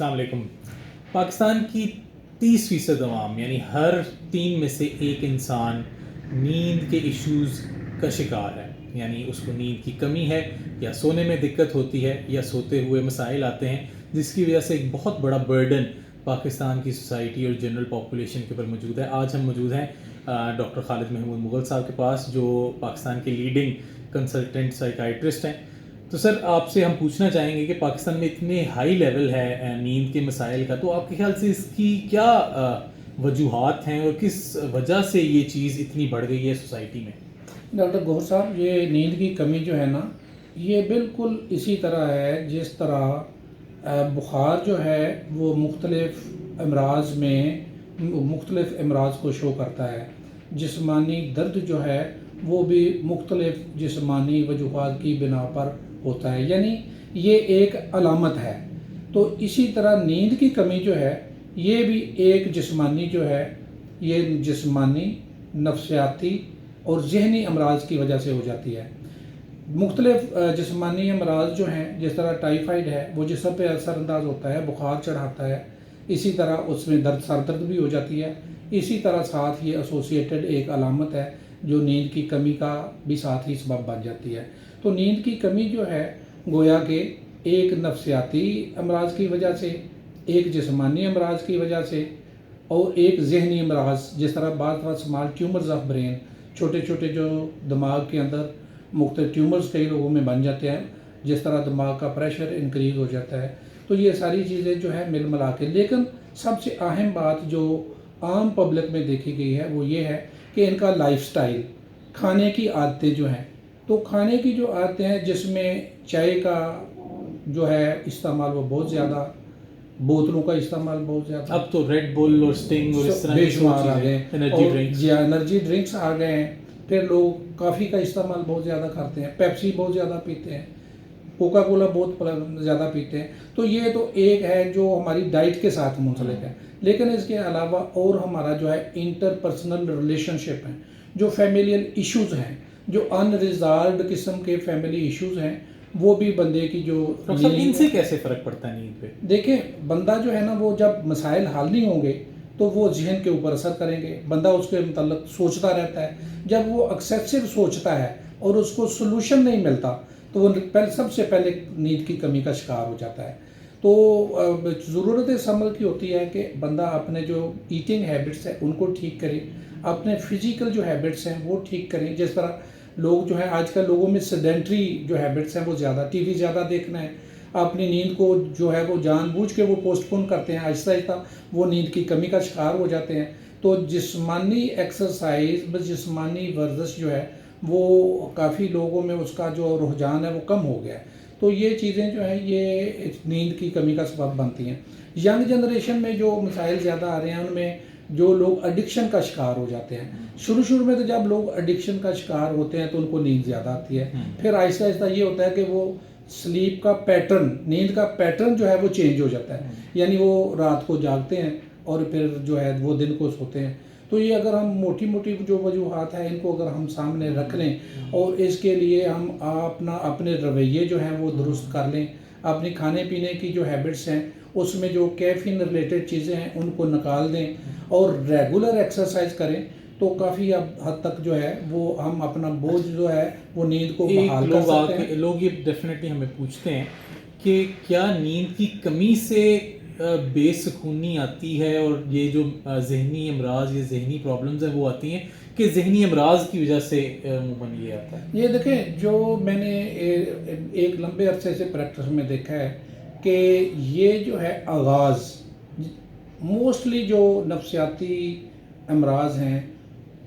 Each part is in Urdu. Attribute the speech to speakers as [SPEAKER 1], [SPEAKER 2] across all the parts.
[SPEAKER 1] السلام علیکم. پاکستان کی 30% عوام یعنی ہر 3 میں سے ایک انسان نیند کے ایشوز کا شکار ہے. یعنی اس کو نیند کی کمی ہے یا سونے میں دقت ہوتی ہے یا سوتے ہوئے مسائل آتے ہیں، جس کی وجہ سے ایک بہت بڑا برڈن پاکستان کی سوسائٹی اور جنرل پاپولیشن کے اوپر موجود ہے. آج ہم موجود ہیں ڈاکٹر خالد محمود مغل صاحب کے پاس، جو پاکستان کے لیڈنگ کنسلٹنٹ سائیکائٹرسٹ ہیں. تو سر، آپ سے ہم پوچھنا چاہیں گے کہ پاکستان میں اتنے ہائی لیول ہے نیند کے مسائل کا، تو آپ کے خیال سے اس کی کیا وجوہات ہیں اور کس وجہ سے یہ چیز اتنی بڑھ گئی ہے سوسائٹی میں؟
[SPEAKER 2] ڈاکٹر گوہر صاحب، یہ نیند کی کمی جو ہے نا، یہ بالکل اسی طرح ہے جس طرح بخار جو ہے وہ مختلف امراض کو شو کرتا ہے. جسمانی درد جو ہے وہ بھی مختلف جسمانی وجوہات کی بنا پر ہوتا ہے، یعنی یہ ایک علامت ہے. تو اسی طرح نیند کی کمی جو ہے یہ بھی ایک جسمانی جو ہے، یہ جسمانی، نفسیاتی اور ذہنی امراض کی وجہ سے ہو جاتی ہے. مختلف جسمانی امراض جو ہیں، جس طرح ٹائیفائڈ ہے وہ جسم پہ اثر انداز ہوتا ہے، بخار چڑھاتا ہے. اسی طرح اس میں سر درد بھی ہو جاتی ہے. اسی طرح ساتھ یہ ایسوسیٹڈ ایک علامت ہے جو نیند کی کمی کا بھی ساتھ ہی سبب بن جاتی ہے. تو نیند کی کمی جو ہے گویا کہ ایک نفسیاتی امراض کی وجہ سے، ایک جسمانی امراض کی وجہ سے اور ایک ذہنی امراض، جس طرح بعض اسمال ٹیومرز آف برین، چھوٹے چھوٹے جو دماغ کے اندر مختلف ٹیومرز کئی لوگوں میں بن جاتے ہیں، جس طرح دماغ کا پریشر انکریز ہو جاتا ہے. تو یہ ساری چیزیں جو ہے مل ملا کے، لیکن سب سے اہم بات جو عام پبلک میں دیکھی گئی ہے وہ یہ ہے کہ ان کا لائف سٹائل، کھانے کی عادتیں جو ہیں. تو کھانے کی جو عادتیں ہیں جس میں چائے کا جو ہے استعمال وہ بہت زیادہ، بوتلوں کا استعمال بہت زیادہ،
[SPEAKER 1] اب تو ریڈ بل اور اسٹنگ اور اس طرح
[SPEAKER 2] بے شمار آ گئے،
[SPEAKER 1] انرجی
[SPEAKER 2] ڈرنکس آ گئے ہیں. پھر لوگ کافی کا استعمال بہت زیادہ کرتے ہیں، پیپسی بہت زیادہ پیتے ہیں، کوکا کولا بہت زیادہ پیتے ہیں. تو یہ تو ایک ہے جو ہماری ڈائٹ کے ساتھ منسلک ہے. لیکن اس کے علاوہ اور ہمارا جو ہے انٹر پرسنل ریلیشن شپ ہیں، جو فیملیل ایشوز ہیں، جو ان ریزالوڈ قسم کے فیملی ایشوز ہیں، وہ بھی بندے کی جو
[SPEAKER 1] ان سے کیسے فرق پڑتا ہے نیند پہ؟
[SPEAKER 2] دیکھیں، بندہ جو ہے نا وہ جب مسائل حل نہیں ہوں گے تو وہ ذہن کے اوپر اثر کریں گے. بندہ اس کے متعلق سوچتا رہتا ہے. جب وہ ایکسیسو سوچتا ہے اور اس کو سلوشن نہیں ملتا تو وہ سب سے پہلے نیند کی کمی کا شکار ہو جاتا ہے. تو ضرورت اس عمل کی ہوتی ہے کہ بندہ اپنے جو ایٹنگ ہیبٹس ہیں ان کو ٹھیک کرے، اپنے فزیکل جو ہیبٹس ہیں وہ ٹھیک کریں. جس طرح لوگ جو ہیں آج کل لوگوں میں سیڈنٹری جو ہیبٹس ہیں وہ زیادہ، ٹی وی زیادہ دیکھنا ہے، اپنی نیند کو جو ہے وہ جان بوجھ کے وہ پوسٹ پون کرتے ہیں. آہستہ آہستہ وہ نیند کی کمی کا شکار ہو جاتے ہیں. تو جسمانی ایکسرسائز، جسمانی ورزش جو ہے وہ کافی لوگوں میں اس کا جو رجحان ہے وہ کم ہو گیا ہے. تو یہ چیزیں جو ہیں یہ نیند کی کمی کا سبب بنتی ہیں. ینگ جنریشن میں جو مسائل زیادہ آ رہے ہیں ان میں جو لوگ ایڈکشن کا شکار ہو جاتے ہیں. شروع میں تو جب لوگ ایڈکشن کا شکار ہوتے ہیں تو ان کو نیند زیادہ آتی ہے. پھر آہستہ آہستہ یہ ہوتا ہے کہ وہ سلیپ کا پیٹرن، نیند کا پیٹرن جو ہے وہ چینج ہو جاتا ہے. یعنی وہ رات کو جاگتے ہیں اور پھر جو ہے وہ دن کو سوتے ہیں. تو یہ اگر ہم موٹی جو وجوہات ہیں ان کو اگر ہم سامنے رکھ لیں اور اس کے لیے ہم اپنے رویے جو ہیں وہ درست کر لیں، اپنی کھانے پینے کی جو ہیبٹس ہیں اس میں جو کیفین ریلیٹڈ چیزیں ہیں ان کو نکال دیں اور ریگولر ایکسرسائز کریں، تو کافی حد تک جو ہے وہ ہم اپنا بوجھ جو ہے وہ نیند کو بحال کر سکتے ہیں.
[SPEAKER 1] لوگ یہ ڈیفینیٹلی ہمیں پوچھتے ہیں کہ کیا نیند کی کمی سے بے سکونی آتی ہے اور یہ جو ذہنی امراض یا ذہنی پرابلمز ہیں وہ آتی ہیں کہ ذہنی امراض کی وجہ سے عموماً یہ آتا ہے؟
[SPEAKER 2] یہ دیکھیں، جو میں نے ایک لمبے عرصے سے پریکٹس میں دیکھا ہے کہ یہ جو ہے آغاز موسٹلی جو نفسیاتی امراض ہیں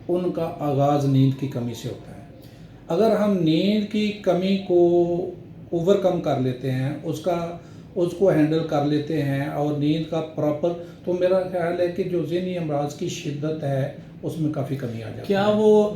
[SPEAKER 2] ان کا آغاز نیند کی کمی سے ہوتا ہے. اگر ہم نیند کی کمی کو اوور کم کر لیتے ہیں، اس کو ہینڈل کر لیتے ہیں اور نیند کا پراپر، تو میرا خیال ہے کہ جو ذہنی امراض کی شدت ہے اس میں کافی کمی آ جاتی ہے.
[SPEAKER 1] کیا وہ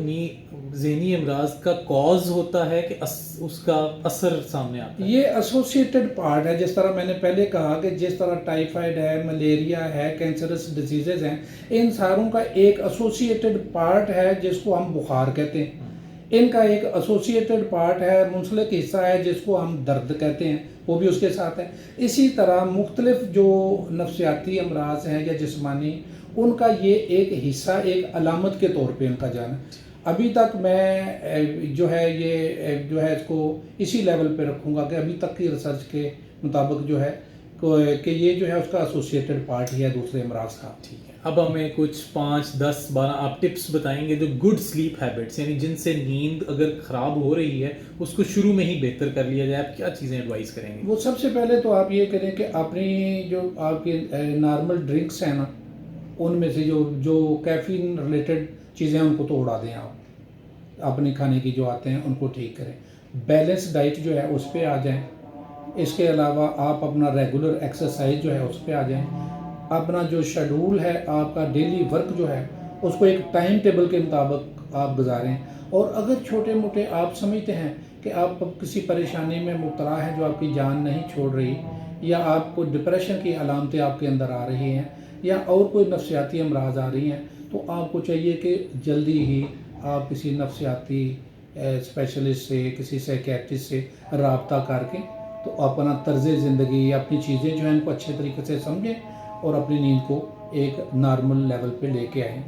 [SPEAKER 1] ذہنی امراض کا کاز ہوتا ہے کہ اس کا اثر سامنے آتا ہے؟
[SPEAKER 2] یہ ایسوسیٹڈ پارٹ ہے. جس طرح میں نے پہلے کہا کہ جس طرح ٹائیفائڈ ہے، ملیریا ہے، کینسرس ڈیزیزز ہیں، ان ساروں کا ایک ایسوسیٹڈ پارٹ ہے جس کو ہم بخار کہتے ہیں. ان کا ایک ایسوسیٹڈ پارٹ ہے، منسلک حصہ ہے جس کو ہم درد کہتے ہیں، وہ بھی اس کے ساتھ ہے۔ اسی طرح مختلف جو نفسیاتی امراض ہیں یا جسمانی، ان کا یہ ایک حصہ، ایک علامت کے طور پہ ان کا جانا۔ ابھی تک میں جو ہے یہ جو ہے اس کو اسی لیول پہ رکھوں گا کہ ابھی تک کی ریسرچ کے مطابق جو ہے کہ یہ جو ہے اس کا ایسوسیٹڈ پارٹ ہی ہے دوسرے امراض کا۔
[SPEAKER 1] ٹھیک ہے، اب ہمیں کچھ 5 10 12 آپ ٹپس بتائیں گے جو گڈ سلیپ ہیبٹس، یعنی جن سے نیند اگر خراب ہو رہی ہے اس کو شروع میں ہی بہتر کر لیا جائے، آپ کیا چیزیں ایڈوائز کریں گے؟
[SPEAKER 2] وہ سب سے پہلے تو آپ یہ کریں کہ اپنی جو آپ کے نارمل ڈرنکس ہیں نا، ان میں سے جو کیفین ریلیٹڈ چیزیں ہیں ان کو تو اڑا دیں، آپ اپنے کھانے کی جو آتے ہیں ان کو ٹھیک کریں، بیلنس ڈائٹ جو ہے اس پہ آ جائیں۔ اس کے علاوہ آپ اپنا ریگولر ایکسرسائز جو ہے اس پہ آ جائیں، اپنا جو شیڈول ہے آپ کا ڈیلی ورک جو ہے اس کو ایک ٹائم ٹیبل کے مطابق آپ گزاریں۔ اور اگر چھوٹے موٹے آپ سمجھتے ہیں کہ آپ کسی پریشانی میں مبتلا ہیں جو آپ کی جان نہیں چھوڑ رہی، یا آپ کو ڈپریشن کی علامتیں آپ کے اندر آ رہی ہیں، یا اور کوئی نفسیاتی امراض آ رہی ہیں، تو آپ کو چاہیے کہ جلدی ہی آپ کسی نفسیاتی اسپیشلسٹ سے، کسی سائیکیٹرسٹ سے رابطہ کر کے تو اپنا طرز زندگی، اپنی چیزیں جو ہیں ان کو اچھے طریقے سے سمجھیں اور اپنی نیند کو ایک نارمل لیول پہ لے کے آئیں۔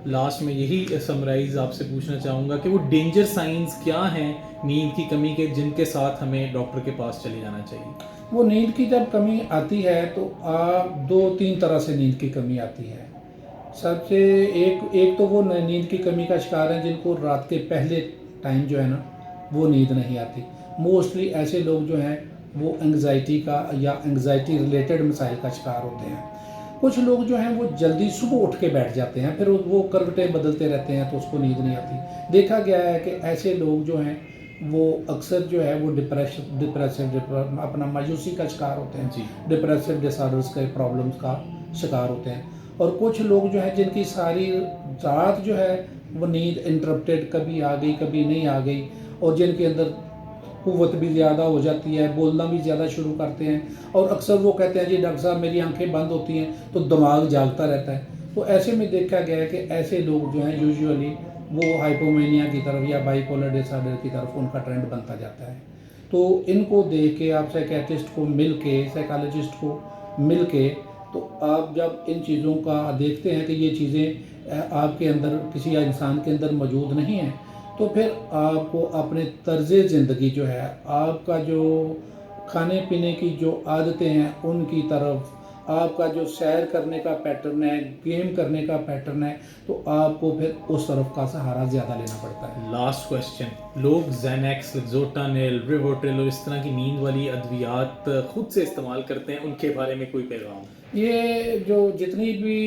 [SPEAKER 1] لاسٹ میں یہی سمرائز آپ سے پوچھنا چاہوں گا کہ وہ ڈینجر سائنز کیا ہیں نیند کی کمی کے جن کے ساتھ ہمیں ڈاکٹر کے پاس چلے جانا چاہیے؟
[SPEAKER 2] وہ نیند کی جب کمی آتی ہے تو آپ 2-3 طرح سے نیند کی کمی آتی ہے۔ سب سے ایک تو وہ نیند کی کمی کا شکار ہیں جن کو رات کے پہلے ٹائم جو ہے نا وہ نیند نہیں آتی۔ موسٹلی ایسے لوگ جو ہیں وہ انگزائٹی کا یا انگزائٹی ریلیٹڈ مسائل کا شکار ہوتے ہیں۔ کچھ لوگ جو ہیں وہ جلدی صبح اٹھ کے بیٹھ جاتے ہیں، پھر وہ کروٹیں بدلتے رہتے ہیں تو اس کو نیند نہیں آتی۔ دیکھا گیا ہے کہ ایسے لوگ جو ہیں وہ اکثر جو ہے وہ ڈپریسو اپنا مایوسی کا شکار ہوتے ہیں،
[SPEAKER 1] جی،
[SPEAKER 2] ڈپریسو ڈس آرڈرس کے پرابلمس کا شکار ہوتے ہیں۔ اور کچھ لوگ جو ہیں جن کی ساری رات جو ہے وہ نیند انٹرپٹیڈ، کبھی آ گئی کبھی نہیں آ گئی، اور جن کے اندر قوت بھی زیادہ ہو جاتی ہے، بولنا بھی زیادہ شروع کرتے ہیں، اور اکثر وہ کہتے ہیں جی ڈاکٹر صاحب میری آنکھیں بند ہوتی ہیں تو دماغ جاگتا رہتا ہے۔ تو ایسے میں دیکھا گیا ہے کہ ایسے لوگ جو ہیں یوزیولی وہ ہائپومینیا کی طرف یا بائی پولر ڈس آرڈر کی طرف ان کا ٹرینڈ بنتا جاتا ہے۔ تو ان کو دیکھ کے آپ سائیکیٹرسٹ کو مل کے، سائیکالوجسٹ کو مل کے، تو آپ جب ان چیزوں کا دیکھتے ہیں کہ یہ چیزیں آپ کے اندر کسی انسان کے اندر موجود نہیں ہیں، تو پھر آپ کو اپنے طرز زندگی جو ہے، آپ کا جو کھانے پینے کی جو عادتیں ہیں ان کی طرف، آپ کا جو سیر کرنے کا پیٹرن ہے، گیم کرنے کا پیٹرن ہے، تو آپ کو پھر اس طرف کا سہارا زیادہ لینا پڑتا ہے۔
[SPEAKER 1] لاسٹ کویسچن، لوگ زینیکس، لیگزوٹانل، ریووٹریل اور اس طرح کی نیند والی ادویات خود سے استعمال کرتے ہیں، ان کے بارے میں کوئی پیغام؟
[SPEAKER 2] یہ جو جتنی بھی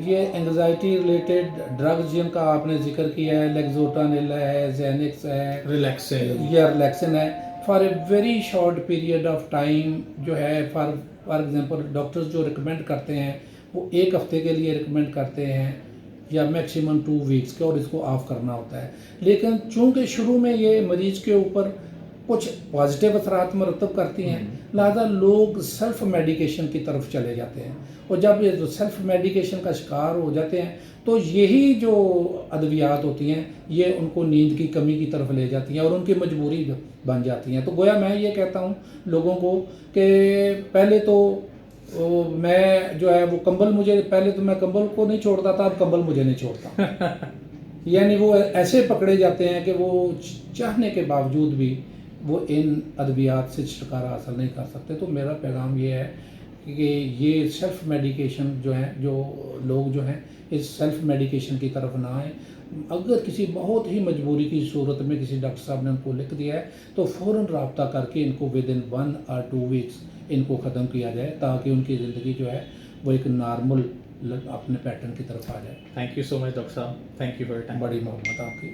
[SPEAKER 2] یہ انگزائٹی ریلیٹڈ ڈرگز جن کا آپ نے ذکر کیا ہے، لیگزوٹانل ہے، زینکس ہے،
[SPEAKER 1] ریلیکسن
[SPEAKER 2] یا ریلیکسن ہے، for a very short period of time جو ہے، فار ایگزامپل ڈاکٹرز جو ریکمینڈ کرتے ہیں وہ 1 ہفتے کے لیے ریکمینڈ کرتے ہیں یا میکسیمم 2 ویکس کے، اور اس کو آف کرنا ہوتا ہے۔ لیکن چونکہ شروع میں یہ مریض کے اوپر کچھ پازیٹیو اثرات مرتب کرتی ہیں، لہذا لوگ سیلف میڈیکیشن کی طرف چلے جاتے ہیں، اور جب یہ سیلف میڈیکیشن کا شکار ہو جاتے ہیں تو یہی جو ادویات ہوتی ہیں یہ ان کو نیند کی کمی کی طرف لے جاتی ہیں اور ان کی مجبوری بن جاتی ہیں۔ تو گویا میں یہ کہتا ہوں لوگوں کو کہ پہلے تو میں جو ہے وہ کمبل، مجھے پہلے تو میں کمبل کو نہیں چھوڑتا تھا، اب کمبل مجھے نہیں چھوڑتا۔ یعنی وہ ایسے پکڑے جاتے ہیں کہ وہ چاہنے کے باوجود بھی وہ ان ادویات سے چھٹکارا حاصل نہیں کر سکتے۔ تو میرا پیغام یہ ہے کہ یہ سیلف میڈیکیشن جو ہے، جو لوگ جو ہیں اس سیلف میڈیکیشن کی طرف نہ آئیں۔ اگر کسی بہت ہی مجبوری کی صورت میں کسی ڈاکٹر صاحب نے ان کو لکھ دیا ہے تو فوراً رابطہ کر کے ان کو ود ان 1 or 2 ویکس ان کو ختم کیا جائے، تاکہ ان کی زندگی جو ہے وہ ایک نارمل اپنے پیٹرن کی طرف آ جائے۔
[SPEAKER 1] Thank you so much doctor صاحب، thank you for your time.
[SPEAKER 2] بڑی محبت آپ کی۔